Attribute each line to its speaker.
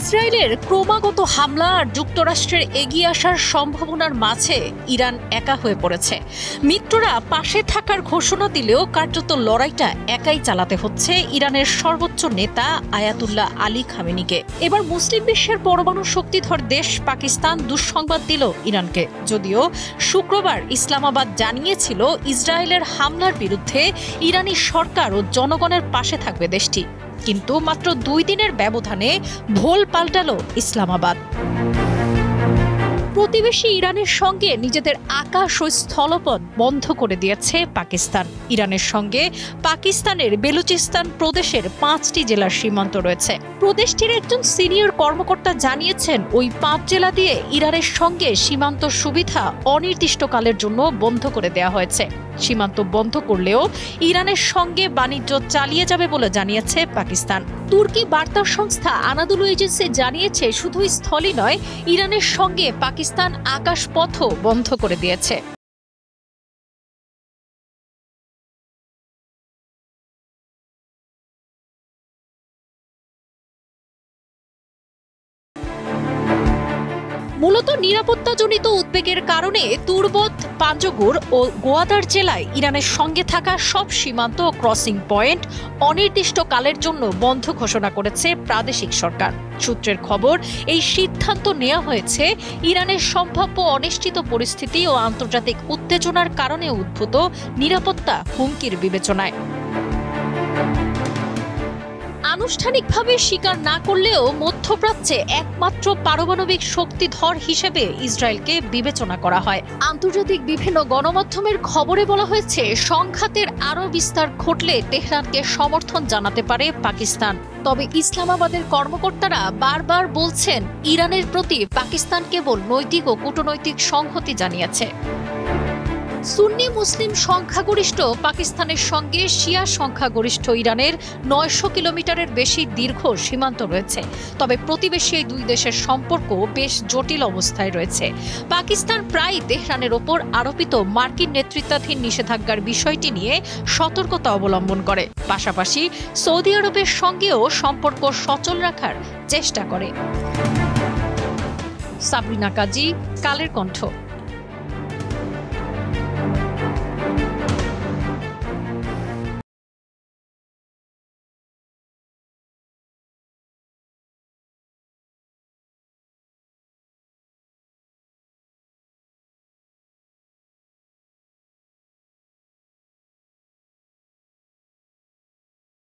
Speaker 1: ইসরায়েলের ক্রমাগত হামলা আর যুক্তরাষ্ট্রের এগিয়ে আসার সম্ভাবনার মাঝে ইরান একা হয়ে পড়েছে। মিত্ররা পাশে থাকার ঘোষণা দিলেও কার্যত লড়াইটা একাই চালাতে হচ্ছে ইরানের সর্বোচ্চ নেতা আয়াতুল্লাহ আলী খামেনিকে। এবার মুসলিম বিশ্বের পরমাণু শক্তিধর দেশ পাকিস্তান দুঃসংবাদ দিল ইরানকে। যদিও শুক্রবার ইসলামাবাদ জানিয়েছিল ইসরায়েলের হামলার বিরুদ্ধে ইরানি সরকার ও জনগণের পাশে থাকবে দেশটি, কিন্তু মাত্র 2 দিনের ব্যবধানে ভোল পাল্টালো ইসলামাবাদ। প্রতিবেশী ইরানের সঙ্গে নিজেদের আকাশ ও স্থলপথ বন্ধ করে দিয়েছে পাকিস্তান। ইরানের সঙ্গে পাকিস্তানের বেলুচিস্তান প্রদেশের 5টি জেলার সীমান্ত রয়েছে। প্রদেশটির একজন সিনিয়র কর্মকর্তা জানিয়েছেন, ওই 5 জেলা দিয়ে ইরানের সঙ্গে সীমান্ত সুবিধা অনির্দিষ্টকালের জন্য বন্ধ করে দেওয়া হয়েছে। সীমান্ত বন্ধ করলেও ইরানের সঙ্গে বাণিজ্য চালিয়ে যাবে বলে জানিয়েছে পাকিস্তান। তুর্কি বার্তা সংস্থা আনাদুলু এজেন্সি জানিয়েছে, শুধু স্থলই নয়, ইরানের সঙ্গে পাকিস্তান আকাশপথও বন্ধ করে দিয়েছে। মূলত নিরাপত্তাজনিত উদ্বেগের কারণে তুরবত, পাঞ্জগুর ও গোয়াদার জেলায় ইরানের সঙ্গে থাকা সব সীমান্ত ও ক্রসিং পয়েন্ট অনির্দিষ্টকালের জন্য বন্ধ ঘোষণা করেছে প্রাদেশিক সরকার। সূত্রের খবর, এই সিদ্ধান্ত নেওয়া হয়েছে ইরানের সম্ভাব্য অনিশ্চিত পরিস্থিতি ও আন্তর্জাতিক উত্তেজনার কারণে উদ্ভূত নিরাপত্তা হুমকির বিবেচনায়। আনুষ্ঠানিকভাবে স্বীকার না করলেও মধ্যপ্রাচ্যে একমাত্র পারমাণবিক শক্তিধর হিসেবে ইসরায়েলকে বিবেচনা করা হয়। আন্তর্জাতিক বিভিন্ন গণমাধ্যমের খবরে বলা হয়েছে, সংঘাতের আরও বিস্তার ঘটলে তেহরানকে সমর্থন জানাতে পারে পাকিস্তান। তবে ইসলামাবাদের কর্মকর্তারা বারবার বলছেন, ইরানের প্রতি পাকিস্তান কেবল নৈতিক ও কূটনৈতিক সংহতি জানিয়েছে। সুন্নি মুসলিম সংখ্যাগরিষ্ঠ পাকিস্তানের সঙ্গে শিয়া সংখ্যাগরিষ্ঠ ইরানের 900 কিলোমিটারের বেশি দীর্ঘ সীমান্ত রয়েছে। তবে প্রতিবেশী এই 2 দেশের সম্পর্ক বেশ জটিল অবস্থায় রয়েছে। পাকিস্তান প্রায় তেহরানের ওপর আরোপিত মার্কিন নেতৃত্বাধীন নিষেধাজ্ঞার বিষয়টি নিয়ে সতর্কতা অবলম্বন করে, পাশাপাশি সৌদি আরবের সঙ্গেও সম্পর্ক সচল রাখার চেষ্টা করে। সাবরিনা কাজী, কালের কণ্ঠ।